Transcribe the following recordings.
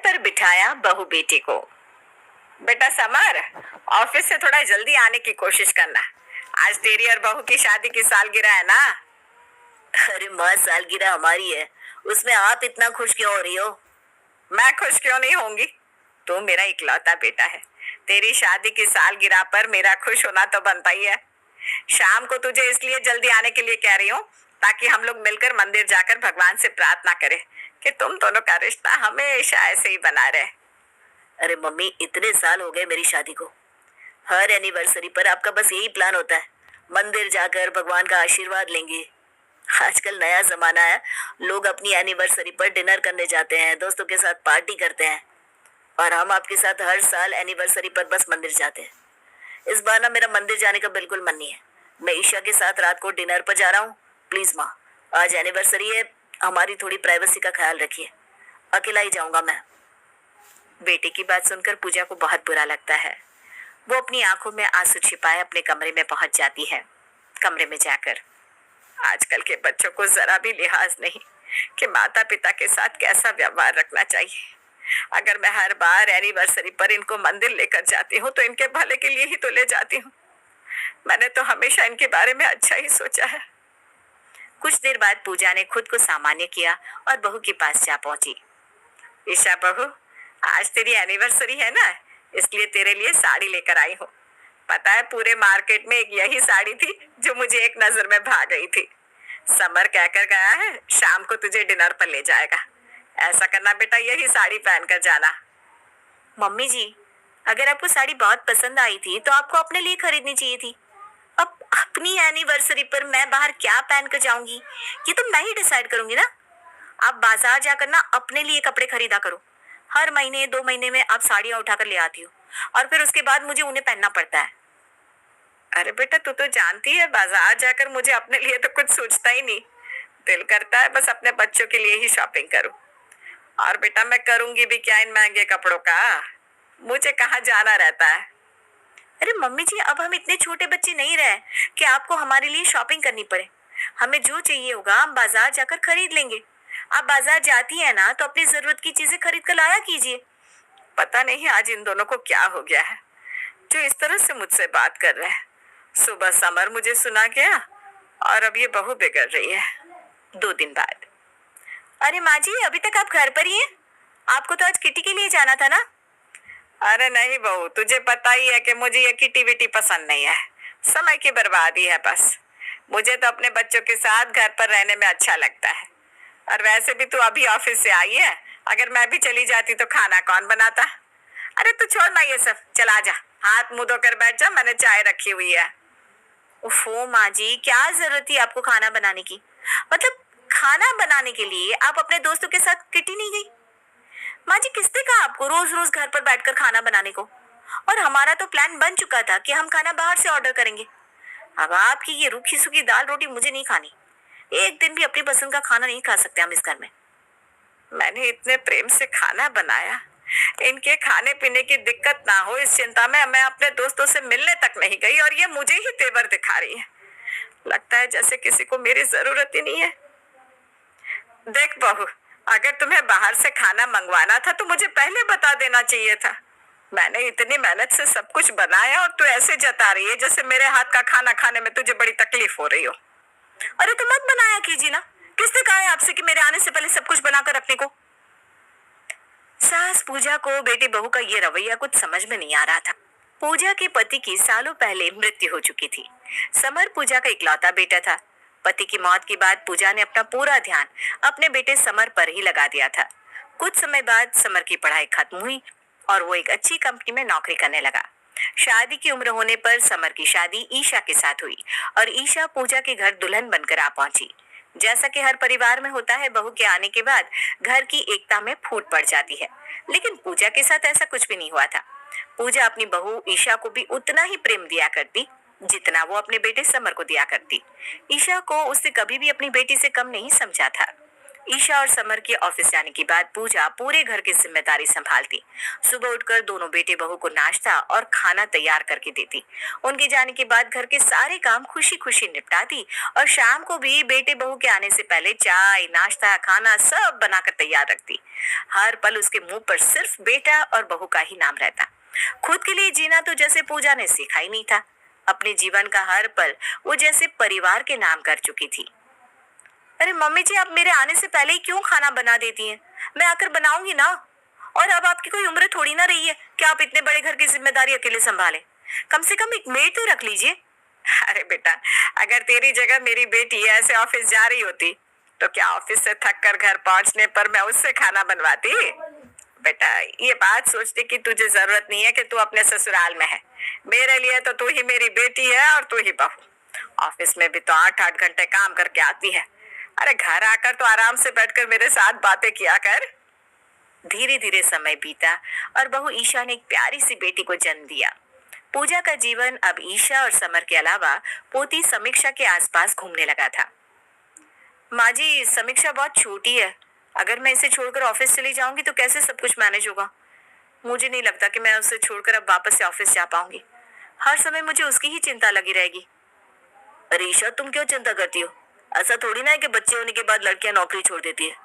पर बिठाया बहू बेटी को। बेटा समर, ऑफिस से थोड़ा जल्दी आने की कोशिश करना। आज तेरी और बहू की शादी की सालगिरह है ना। अरे माँ, सालगिरह हमारी है, उसमें आप इतना खुश क्यों हो रही हो? मैं खुश क्यों नहीं होंगी? तू मेरा इकलौता बेटा है। तेरी शादी की सालगिरह पर मेरा खुश होना तो बनता ही है। शाम को तुझे इसलिए जल्दी आने के लिए कह रही हूँ ताकि हम लोग मिलकर मंदिर जाकर भगवान से प्रार्थना करें कि तुम दोनों का रिश्ता हमेशा ऐसे ही बना रहे। अरे मम्मी, इतने साल हो गए मेरी शादी को, हर एनिवर्सरी पर आपका बस यही प्लान होता है, मंदिर जाकर भगवान का आशीर्वाद लेंगे। आजकल नया जमाना है, लोग अपनी एनिवर्सरी पर डिनर करने जाते हैं, दोस्तों के साथ पार्टी करते हैं, और हम आपके साथ हर साल एनिवर्सरी पर बस मंदिर जाते हैं। इस बार ना मेरा मंदिर जाने का बिल्कुल मन नहीं है। मैं ईशा के साथ रात को डिनर पर जा रहा हूँ। प्लीज माँ, आज एनिवर्सरी है, हमारी थोड़ी प्राइवेसी का ख्याल रखिए। अकेला ही जाऊंगा मैं। बेटी की बात सुनकर पूजा को बहुत बुरा लगता है। वो अपनी आंखों में आंसू छिपाए अपने कमरे में पहुंच जाती है। कमरे में जाकर आजकल के बच्चों को जरा भी लिहाज नहीं कि माता पिता के साथ कैसा व्यवहार रखना चाहिए। अगर मैं हर बार एनिवर्सरी पर इनको मंदिर लेकर जाती हूँ तो इनके भले के लिए ही तो ले जाती हूँ। मैंने तो हमेशा इनके बारे में अच्छा ही सोचा है। कुछ देर बाद पूजा ने खुद को सामान्य किया और बहू के पास जा पहुंची। ईशा बहू, आज तेरी एनिवर्सरी है ना, इसलिए तेरे लिए साड़ी लेकर आई हूँ। पता है पूरे मार्केट में एक यही साड़ी थी जो मुझे एक नजर में भा गई थी। समर कहकर गया है शाम को तुझे डिनर पर ले जाएगा। ऐसा करना बेटा, यही साड़ी पहनकर जाना। मम्मी जी, अगर आपको साड़ी बहुत पसंद आई थी तो आपको अपने लिए खरीदनी चाहिए थी। अब अपनी एनिवर्सरी पर मैं बाहर क्या पहन कर जाऊंगी, ये तो मैं ही डिसाइड करूंगी ना। आप बाजार जाकर ना अपने लिए कपड़े खरीदा करो। हर महीने 2 महीने में आप साड़ियाँ उठाकर ले आती हो, और फिर उसके बाद मुझे उन्हें पहनना पड़ता है। अरे बेटा, तू तो जानती है बाजार जाकर मुझे अपने लिए तो कुछ सोचता ही नहीं। दिल करता है बस अपने बच्चों के लिए ही शॉपिंग करूं। और बेटा मैं करूंगी भी क्या इन महंगे कपड़ों का? मुझे कहाँ जाना रहता है। अरे मम्मी जी, अब हम इतने छोटे बच्चे नहीं रहे कि आपको हमारे लिए शॉपिंग करनी पड़े। हमें जो चाहिए होगा हम बाजार जाकर खरीद लेंगे। आप बाजार जाती है ना तो अपनी जरूरत की चीजें खरीद कर लाया कीजिए। पता नहीं आज इन दोनों को क्या हो गया है जो इस तरह से मुझसे बात कर रहे हैं। सुबह समर मुझे सुना गया और अब ये बहू बिगड़ रही है। 2 दिन बाद। अरे माँ जी, अभी तक आप घर पर ही हैं? आपको तो आज किटी के लिए जाना था ना। अरे नहीं बहू, तुझे पता ही है कि मुझे ये किटी विटी पसंद नहीं है। समय की बर्बादी है बस। मुझे तो अपने बच्चों के साथ घर पर रहने में अच्छा लगता है। और वैसे भी तू अभी ऑफिस से आई है, अगर मैं भी चली जाती तो खाना कौन बनाता? अरे तू छोड़ ना ये सब, चला जा, हाथ मुंह धोकर बैठ जा, मैंने चाय रखी हुई है। ओफो माँ जी, क्या जरूरत थी आपको खाना बनाने की? मतलब खाना बनाने के लिए आप अपने दोस्तों के साथ किटी नहीं गई? माँ जी, किसने कहा आपको रोज रोज घर पर बैठकर खाना बनाने को? और हमारा तो प्लान बन चुका था कि हम खाना बाहर से ऑर्डर करेंगे। अब आपकी ये रूखी सूखी दाल रोटी मुझे नहीं खानी। एक दिन भी अपनी पसंद का खाना नहीं खा सकते हम इस घर में। मैंने इतने प्रेम से खाना बनाया, इनके खाने पीने की दिक्कत ना हो इस चिंता में मैं अपने दोस्तों से मिलने तक नहीं गई और ये मुझे ही तेवर दिखा रही है। लगता है जैसे किसी को मेरी जरूरत ही नहीं है। देख बहू, अगर तुम्हें बाहर से खाना मंगवाना था तो मुझे पहले बता देना चाहिए था। मैंने इतनी मेहनत से सब कुछ बनाया और तू ऐसे जता रही है जैसे मेरे हाथ का खाना खाने में तुझे बड़ी तकलीफ हो रही हो। अरे तो मत बनाया कीजिए ना। किसने कहा है आपसे कि मेरे आने से पहले सब कुछ बनाकर रखने को? सास पूजा को बेटी बहू का ये रवैया कुछ समझ में नहीं आ रहा था। पूजा के पति की सालों पहले मृत्यु हो चुकी थी। समर पूजा का इकलौता बेटा था। पति की मौत के बाद पूजा ने अपना पूरा ध्यान अपने बेटे समर पर ही लगा दिया था। कुछ समय बाद समर की पढ़ाई खत्म हुई और वो एक अच्छी कंपनी में नौकरी करने लगा। शादी की उम्र होने पर समर की शादी ईशा के साथ हुई और ईशा पूजा के घर दुल्हन बनकर आ पहुंची। जैसा कि हर परिवार में होता है, बहू के आने के बाद घर की एकता में फूट पड़ जाती है, लेकिन पूजा के साथ ऐसा कुछ भी नहीं हुआ था। पूजा अपनी बहू ईशा को भी उतना ही प्रेम दिया करती जितना वो अपने बेटे समर को दिया करती। ईशा को उससे कभी भी अपनी बेटी से कम नहीं समझा था। ईशा और समर के ऑफिस जाने के बाद पूजा पूरे घर की जिम्मेदारी संभालती। सुबह उठकर दोनों बेटे बहू को नाश्ता और खाना तैयार करके देती। उनके जाने के बाद घर के सारे काम खुशी खुशी निपटाती और शाम को भी बेटे बहू के आने से पहले चाय नाश्ता खाना सब बनाकर तैयार रखती। हर पल उसके मुंह पर सिर्फ बेटा और बहू का ही नाम रहता। खुद के लिए जीना तो जैसे पूजा ने सीखा ही नहीं था। अपने जीवन का हर पल वो जैसे परिवार के नाम कर चुकी थी। अरे मम्मी जी, आप मेरे आने से पहले ही क्यों खाना बना देती हैं? मैं आकर बनाऊंगी ना। और अब आपकी कोई उम्र थोड़ी ना रही है कि आप इतने बड़े घर की जिम्मेदारी अकेले संभालें। कम से कम एक मेड तो रख लीजिए। अरे बेटा, अगर तेरी जगह मेरी बेटी ऐसे ऑफिस जा रही होती तो क्या ऑफिस से थक कर घर पहुंचने पर मैं उससे खाना बनवाती? बेटा, ये बात सोचने की तुझे जरूरत नहीं है कि तू अपने ससुराल में है। मेरे लिए तो तू ही मेरी बेटी है और तू ही बहू। ऑफिस में भी तो 8-8 घंटे काम करके आती है। अरे घर आकर तो आराम से बैठकर मेरे साथ बातें किया कर। धीरे धीरे समय बीता और बहू ईशा ने एक प्यारी सी बेटी को जन्म दिया। पूजा का जीवन अब ईशा और समर के अलावा पोती समीक्षा के आसपास घूमने लगा था। माँ जी, समीक्षा बहुत छोटी है। अगर मैं इसे छोड़कर ऑफिस चली जाऊंगी तो कैसे सब कुछ मैनेज होगा? मुझे नहीं लगता कि मैं उसे छोड़कर अब वापस से ऑफिस जा पाऊंगी। हर समय मुझे उसकी ही चिंता लगी रहेगी। अरे ईशा, तुम क्यों चिंता करती हो? ऐसा थोड़ी ना है कि बच्चे होने के बाद लड़कियां नौकरी छोड़ देती है।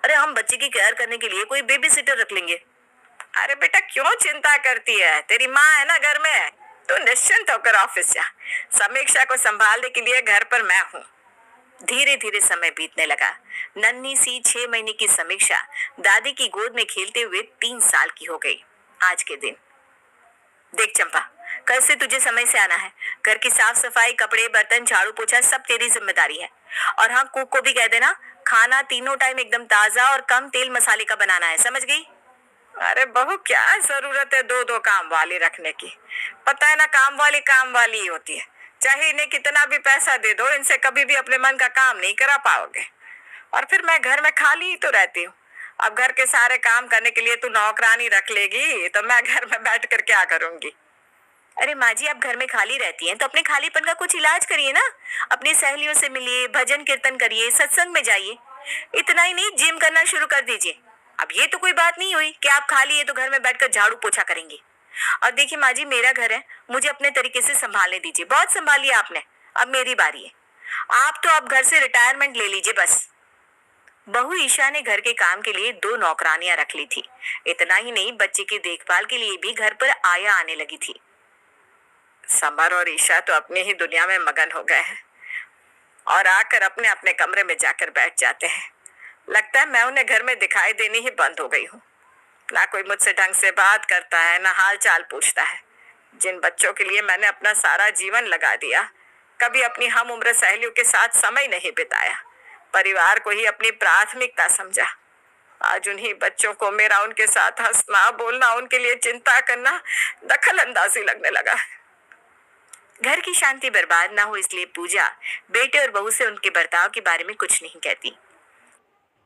अरे हम बच्चे की केयर करने के लिए कोई बेबी सिटर रख लेंगे। अरे बेटा, क्यों चिंता करती है? तेरी माँ है ना घर में। तू निश्चिंत होकर ऑफिस जा। समीक्षा को संभालने के लिए घर पर मैं हूँ। धीरे धीरे समय बीतने लगा। नन्ही सी 6 महीने की समीक्षा दादी की गोद में खेलते हुए 3 साल की हो गई। आज के दिन देख चंपा, कल से तुझे समय से आना है। घर की साफ सफाई, कपड़े, बर्तन, झाड़ू पोछा सब तेरी जिम्मेदारी है। और हाँ, कुक को भी कह देना खाना तीनों टाइम एकदम ताजा और कम तेल मसाले का बनाना है, समझ गई? अरे बहू, क्या जरूरत है दो दो काम वाली रखने की? पता है ना, काम वाली ही होती है। चाहे इन्हें कितना भी पैसा दे दो, इनसे कभी भी अपने मन का काम नहीं करा पाओगे। और फिर मैं घर में खाली ही तो रहती हूँ। अब घर के सारे काम करने के लिए तू नौकरानी रख लेगी तो मैं घर में बैठ कर क्या करूंगी? अरे माँ जी, आप घर में खाली रहती हैं तो अपने खालीपन का कुछ इलाज करिए ना। अपनी सहेलियों से मिलिए, भजन कीर्तन करिए, सत्संग में जाइए। इतना ही नहीं, जिम करना शुरू कर दीजिए। अब ये तो कोई बात नहीं हुई कि आप खाली है तो घर में बैठकर झाड़ू पोछा करेंगी। और देखिए माँ जी, मेरा घर है, मुझे अपने तरीके से संभालने दीजिए। बहुत संभालिए आपने, अब मेरी बारी है। आप तो अब घर से रिटायरमेंट ले लीजिए बस। बहू ईशा ने घर के काम के लिए 2 नौकरानियां रख ली थी। इतना ही नहीं, बच्चे की देखभाल के लिए भी घर पर आया आने लगी थी। समर और ईशा तो अपनी ही दुनिया में मगन हो गए हैं और आकर अपने अपने कमरे में जाकर बैठ जाते हैं। लगता है मैं उन्हें घर में दिखाई देनी ही बंद हो गई हूँ। ना कोई मुझसे ढंग से बात करता है, ना हाल चाल पूछता है। जिन बच्चों के लिए मैंने अपना सारा जीवन लगा दिया, कभी अपनी हम उम्र सहेलियों के साथ समय नहीं बिताया, परिवार को ही अपनी प्राथमिकता समझा। आज उन्हीं बच्चों को मेरा उनके साथ हंसना, बोलना, उनके लिए चिंता करना दखल अंदाजी लगने लगा। घर की शांति बर्बाद ना हो इसलिए पूजा बेटे और बहू से उनके बर्ताव के बारे में कुछ नहीं कहती।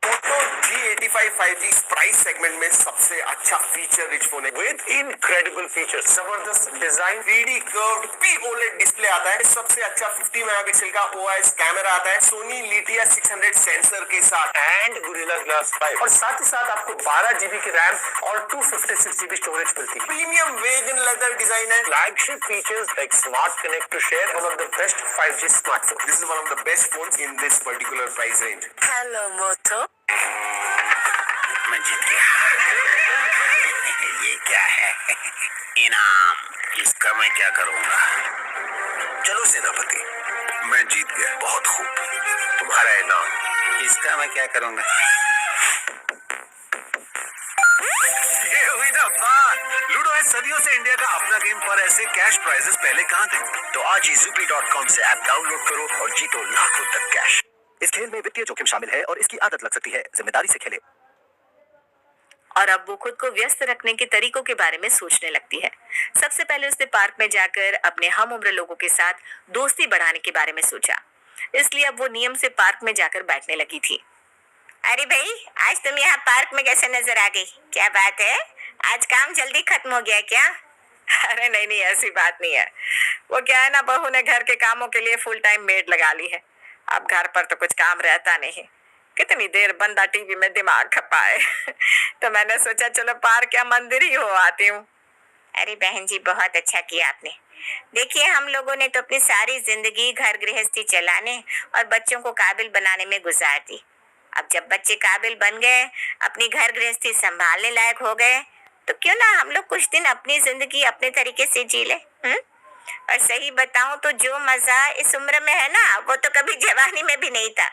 मोटो G85 5G प्राइस सेगमेंट में सबसे अच्छा फीचर रिच फोन है विद इनक्रेडिबल फीचर्स, जबरदस्त design, 3D curved POLED display आता है, सबसे अच्छा 50 मेगापिक्सल का OIS कैमरा आता है, सोनी लिथिया 600 सेंसर के साथ एंड गोरिल्ला ग्लास 5, और साथ ही साथ आपको 12 GB की रैम और 256 GB स्टोरेज मिलती है। प्रीमियम वेगन लेदर डिजाइन है, flagship features like smart connect to share, one of the best 5G smartphone. This is one of the best phones in this particular price range. Hello Moto, मैं जीत गया। ये क्या है? इनाम। इसका मैं क्या करूंगा? चलो सेनापति, मैं जीत गया। बहुत खूब, तुम्हारा इनाम। इसका मैं क्या करूंगा? ये हुई ना बात। लूडो है सदियों से इंडिया का अपना गेम, पर ऐसे कैश प्राइजेस पहले कहाँ थे? तो आज ही zupi.com से ऐप डाउनलोड करो और जीतो लाखों तक कैश। इस खेल में वित्तीय जोखिम शामिल है और इसकी आदत लग सकती है। जिम्मेदारी से खेलें। और अब वो खुद को व्यस्त रखने के तरीकों के बारे में सोचने लगती है। सबसे पहले उसने पार्क में जाकर अपने हम उम्र लोगों के साथ दोस्ती बढ़ाने के बारे में सोचा। इसलिए अब वो नियम से पार्क में जाकर बैठने लगी थी। अरे भाई, आज तुम यहाँ पार्क में कैसे नजर आ गई? क्या बात है? आज काम जल्दी खत्म हो गया क्या? अरे नहीं नहीं, ऐसी बात नहीं है। वो क्या है ना, बहू ने घर के कामों के लिए फुल टाइम मेड लगा ली है। अब घर पर तो कुछ काम रहता नहीं। कितनी देर बंदा टीवी में दिमाग खपाए। तो मैंने सोचा चलो पार्क या मंदिर ही हो आती हूँ। अरे बहन जी, बहुत अच्छा किया आपने। देखिए, हम लोगों ने तो अपनी सारी जिंदगी घर गृहस्थी चलाने और बच्चों को काबिल बनाने में गुजार दी। अब जब बच्चे काबिल बन गए, अपनी घर गृहस्थी संभालने लायक हो गए, तो क्यों ना हम लोग कुछ दिन अपनी जिंदगी अपने तरीके से जी ले। और सही बताऊं तो जो मजा इस उम्र में है ना, वो तो कभी जवानी में भी नहीं था।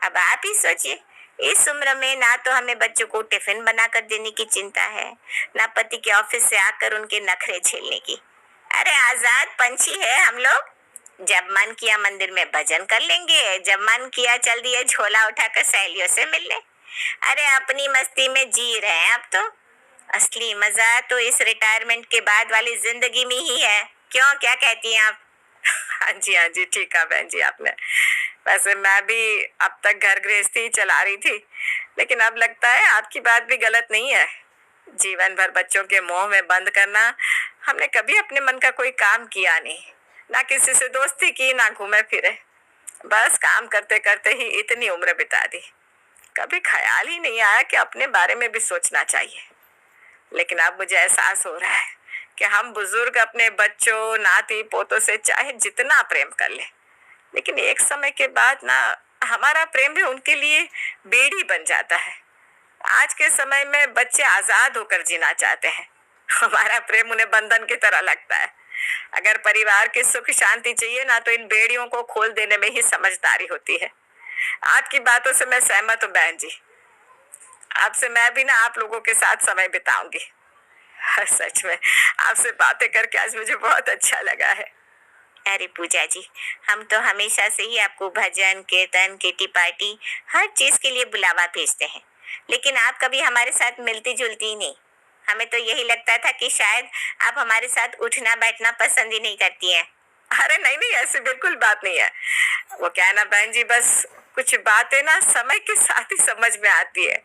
अब आप ही सोचिए, इस उम्र में ना तो हमें बच्चों को टिफिन बनाकर देने की चिंता है, ना पति के ऑफिस से आकर उनके नखरे झेलने की। अरे आजाद पंछी है हम लोग। जब मन किया मंदिर में भजन कर लेंगे, जब मन किया चल दिए झोला उठाकर सहेलियों से मिलने। अरे अपनी मस्ती में जी रहे हैं अब तो। असली मजा तो इस रिटायरमेंट के बाद वाली जिंदगी में ही है। क्यों, क्या कहती हैं आप? हाँ जी, ठीक कहा बहन जी आपने। वैसे मैं भी अब तक घर गृहस्थी ही चला रही थी, लेकिन अब लगता है आपकी बात भी गलत नहीं है। जीवन भर बच्चों के मोह में बंद करना, हमने कभी अपने मन का कोई काम किया नहीं, ना किसी से दोस्ती की, ना घूमे फिरे। बस काम करते करते ही इतनी उम्र बिता दी। कभी ख्याल ही नहीं आया कि अपने बारे में भी सोचना चाहिए। लेकिन अब मुझे एहसास हो रहा है कि हम बुजुर्ग अपने बच्चों, नाती पोतों से चाहे जितना प्रेम कर ले, लेकिन एक समय के बाद ना हमारा प्रेम भी उनके लिए बेड़ी बन जाता है। आज के समय में बच्चे आजाद होकर जीना चाहते हैं, हमारा प्रेम उन्हें बंधन की तरह लगता है। अगर परिवार की सुख शांति चाहिए ना, तो इन बेड़ियों को खोल देने में ही समझदारी होती है। आपकी बातों से मैं सहमत हूँ बहन जी। आपसे मैं भी ना आप लोगों के साथ समय बिताऊंगी। सच में आपसे बातें करके आज मुझे बहुत अच्छा लगा है। अरे पूजा जी, हम तो हमेशा से ही आपको भजन कीर्तन किटी पार्टी हर चीज के लिए बुलावा भेजते हैं, लेकिन आप कभी हमारे साथ मिलती जुलती ही नहीं। हमें तो यही लगता था कि शायद आप हमारे साथ उठना बैठना पसंद ही नहीं करती हैं। अरे नहीं, ऐसी बिल्कुल बात नहीं है। वो क्या है ना बहन जी, बस कुछ बातें ना समय के साथ ही समझ में आती है।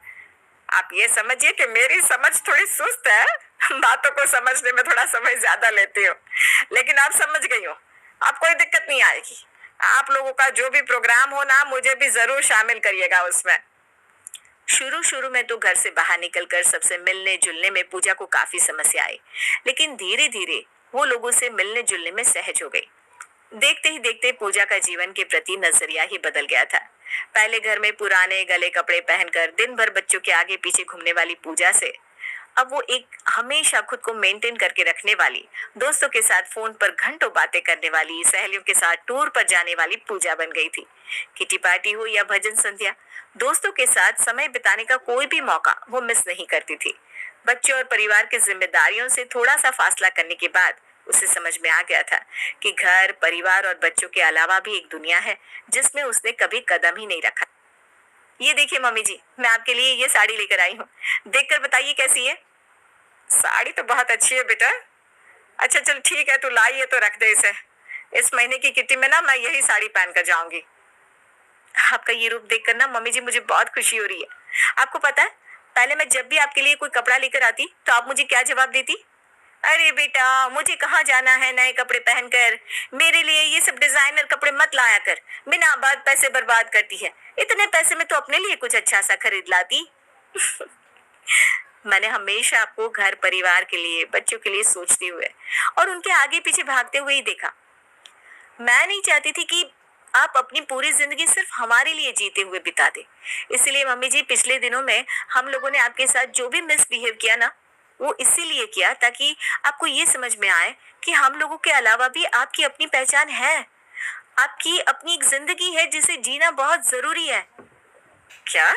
आप ये समझिए कि मेरी समझ थोड़ी सुस्त है, बातों को समझने में थोड़ा समय ज्यादा लेती हूँ, लेकिन आप समझ गई हो, आप कोई दिक्कत नहीं आएगी। आप लोगों का जो भी प्रोग्राम हो ना, मुझे भी जरूर शामिल करिएगा उसमें। शुरू में तो घर से बाहर निकलकर सबसे मिलने जुलने में पूजा को काफी समस्या आई, लेकिन धीरे धीरे वो लोगों से मिलने जुलने में सहज हो गई। देखते ही देखते पूजा का जीवन के प्रति नजरिया ही बदल गया था। पहले घर में पुराने गले कपड़े पहनकर दिन भर बच्चों के आगे पीछे घूमने वाली पूजा से अब वो एक हमेशा खुद को मेंटेन करके रखने वाली, दोस्तों के साथ फोन पर घंटों बातें करने वाली, सहेलियों के साथ टूर पर जाने वाली पूजा बन गई थी। किटी पार्टी हो या भजन संध्या, दोस्तों के साथ समय बिताने का कोई भी मौका वो मिस नहीं करती थी। बच्चों और परिवार की जिम्मेदारियों से थोड़ा सा फासला करने के बाद उसे समझ में आ गया था कि घर, परिवार और बच्चों के अलावा भी एक दुनिया है जिसमें उसने कभी कदम ही नहीं रखा। ये देखिए मम्मी जी, मैं आपके लिए ये साड़ी लेकर आई हूँ, देखकर बताइए कैसी है। साड़ी तो बहुत अच्छी है बेटा। अच्छा चल ठीक है, तू लाई है तो रख दे इसे। इस महीने की किट्टी में ना मैं यही साड़ी पहन कर जाऊंगी। आपका ये रूप देखकर ना मम्मी जी मुझे बहुत खुशी हो रही है। आपको पता है, पहले मैं जब भी आपके लिए कोई कपड़ा लेकर आती तो आप मुझे क्या जवाब देती? अरे बेटा, मुझे कहाँ जाना है नए कपड़े पहनकर, मेरे लिए ये सब डिजाइनर कपड़े मत लाया कर, बिना बात पैसे बर्बाद करती है, इतने पैसे में तो अपने लिए कुछ अच्छा सा खरीद लाती। मैंने हमेशा आपको घर परिवार के लिए, बच्चों के लिए सोचते हुए और उनके आगे पीछे भागते हुए ही देखा। मैं नहीं चाहती थी कि आप अपनी पूरी जिंदगी सिर्फ हमारे लिए जीते हुए बिता दे। इसलिए मम्मी जी, पिछले दिनों में हम लोगों ने आपके साथ जो भी मिसबिहेव किया ना, वो इसीलिए किया ताकि आपको ये समझ में आए कि हम लोगों के अलावा भी आपकी अपनी पहचान है, आपकी अपनी एक जिंदगी है जिसे जीना बहुत जरूरी है। क्या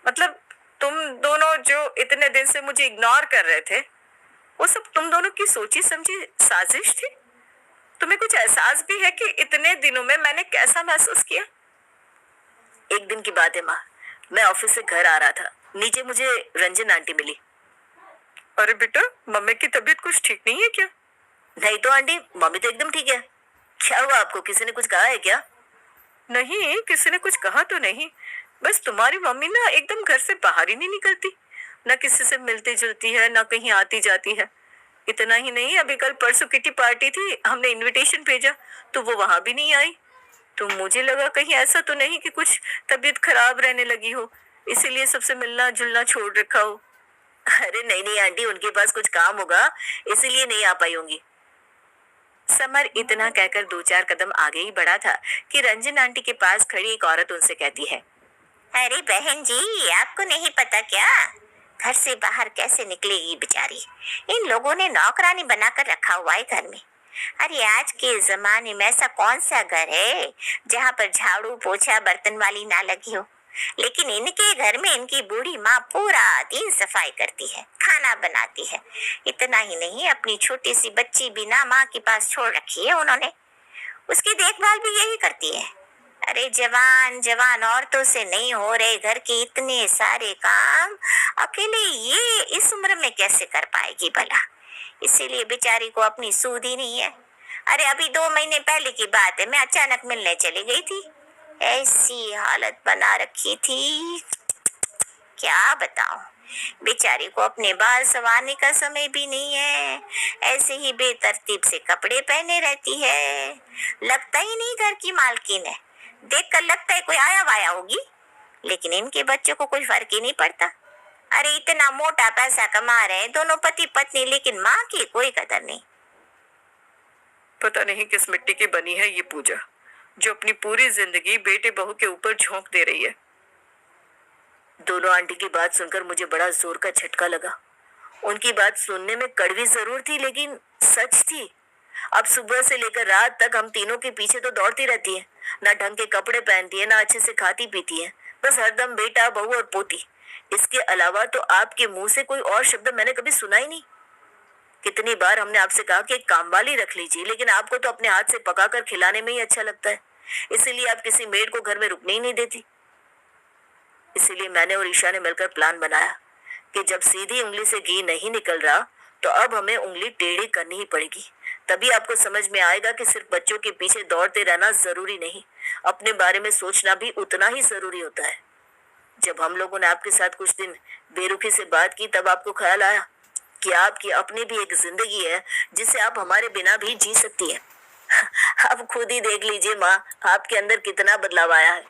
मतलब तुम दोनों जो इतने दिन से मुझे इग्नोर कर रहे थे, वो सब तुम दोनों की सोची समझी साजिश थी? तुम्हें कुछ एहसास भी है कि इतने दिनों में मैंने कैसा महसूस किया? एक दिन की बात है माँ, मैं ऑफिस से घर आ रहा था, नीचे मुझे रंजन आंटी मिली। अरे बेटा, मम्मी की तबीयत कुछ ठीक नहीं है क्या? नहीं तो आंटी, मम्मी तो एकदम ठीक है। क्या हुआ आपको, किसी ने कुछ कहा है क्या? नहीं, किसी ने कुछ कहा तो नहीं, बस तुम्हारी मम्मी ना एकदम घर से बाहर ही नहीं निकलती, ना किसी से मिलती जुलती है, ना कहीं आती जाती है। इतना ही नहीं, अभी कल परसों किटी पार्टी थी, हमने इनविटेशन भेजा तो वो वहां भी नहीं आई। तो मुझे लगा कहीं ऐसा तो नहीं कि कुछ तबीयत खराब रहने लगी हो, इसीलिए सबसे मिलना जुलना छोड़ रखा हो। अरे नहीं नहीं आंटी, उनके पास कुछ काम होगा इसीलिए नहीं आ पाई होंगी। समर इतना कहकर 2-4 कदम आगे ही बढ़ा था कि रंजन आंटी के पास खड़ी एक औरत उनसे कहती है, अरे बहन जी, आपको नहीं पता क्या? घर से बाहर कैसे निकलेगी बेचारी? इन लोगों ने नौकरानी बनाकर रखा हुआ है घर में। अरे आज के जमाने में ऐसा कौन सा घर है जहाँ पर झाड़ू पोछा बर्तन वाली ना लगी हो? लेकिन इनके घर में इनकी बूढ़ी माँ पूरा दिन सफाई करती है, खाना बनाती है। इतना ही नहीं, अपनी छोटी सी बच्ची भी ना माँ के पास छोड़ रखी है उन्होंने, उसकी देखभाल भी यही करती है। अरे जवान जवान औरतों से नहीं हो रहे घर के इतने सारे काम, अकेले ये इस उम्र में कैसे कर पाएगी भला? इसीलिए बेचारी को अपनी सूध ही नहीं है। अरे अभी 2 महीने पहले की बात है, मैं अचानक मिलने चली गई थी, ऐसी हालत बना रखी थी, क्या बताऊं। बेचारी को अपने बाल संवारने का समय भी नहीं है, ऐसे ही बेतरतीब से कपड़े पहने रहती है। लगता ही नहीं घर की मालकिन है, देखकर लगता है कोई आया वाया होगी। लेकिन इनके बच्चों को कोई फर्क ही नहीं पड़ता। अरे इतना मोटा पैसा कमा रहे हैं दोनों पति पत्नी, लेकिन माँ की कोई कदर नहीं। पता नहीं किस मिट्टी की बनी है ये पूजा, जो अपनी पूरी जिंदगी बेटे बहू के ऊपर झोंक दे रही है। दोनों आंटी की बात सुनकर मुझे बड़ा जोर का झटका लगा। उनकी बात सुनने में कड़वी जरूर थी, लेकिन सच थी। अब सुबह से लेकर रात तक हम तीनों के पीछे तो दौड़ती रहती है, ना ढंग के कपड़े पहनती है, ना अच्छे से खाती पीती है, बस हरदम बेटा बहू और पोती। इसके अलावा तो आपके मुंह से कोई और शब्द मैंने कभी सुना ही नहीं। कितनी बार हमने आपसे कहा कि एक कामवाली रख लीजिए, लेकिन आपको तो अपने हाथ से पकाकर खिलाने में ही अच्छा लगता है, इसीलिए आप किसी मेड को घर में रुकने ही नहीं देती। इसीलिए मैंने और ईशा ने मिलकर प्लान बनाया कि जब सीधी उंगली से घी नहीं निकल रहा तो अब हमें उंगली टेढ़ी करनी ही पड़ेगी। तभी आपको समझ में आएगा कि सिर्फ बच्चों के पीछे दौड़ते रहना जरूरी नहीं, अपने बारे में सोचना भी उतना ही जरूरी होता है। जब हम लोगों ने आपके साथ कुछ दिन बेरुखी से बात की, तब आपको ख्याल आया कि आपकी अपनी भी एक जिंदगी है जिसे आप हमारे बिना भी जी सकती है। अब खुद ही देख लीजिए माँ, आपके अंदर कितना बदलाव आया है।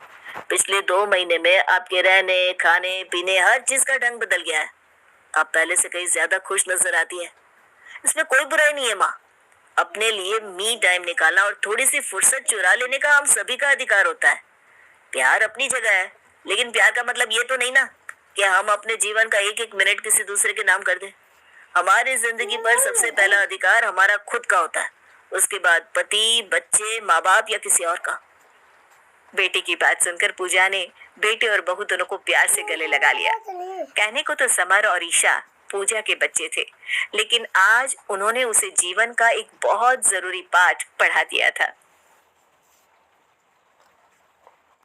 पिछले 2 महीने में आपके रहने खाने पीने हर चीज का ढंग बदल गया है। आप पहले से कहीं ज्यादा खुश नजर आती है। इसमें कोई बुराई नहीं है माँ। अपने लिए मी टाइम निकालना और थोड़ी सी फुर्सत चुरा लेने का हम सभी का अधिकार होता है। प्यार अपनी जगह है, लेकिन प्यार का मतलब ये तो नहीं ना कि हम अपने जीवन का एक एक मिनट किसी दूसरे के नाम कर दें। हमारी जिंदगी पर सबसे पहला अधिकार हमारा खुद का होता है, उसके बाद पति, बच्चे, माँ बाप या किसी और का। बेटी की बात सुनकर पूजा ने बेटे और बहू दोनों को प्यार से गले लगा लिया। कहने को तो समर और ईशा पूजा के बच्चे थे, लेकिन आज उन्होंने उसे जीवन का एक बहुत जरूरी पाठ पढ़ा दिया था।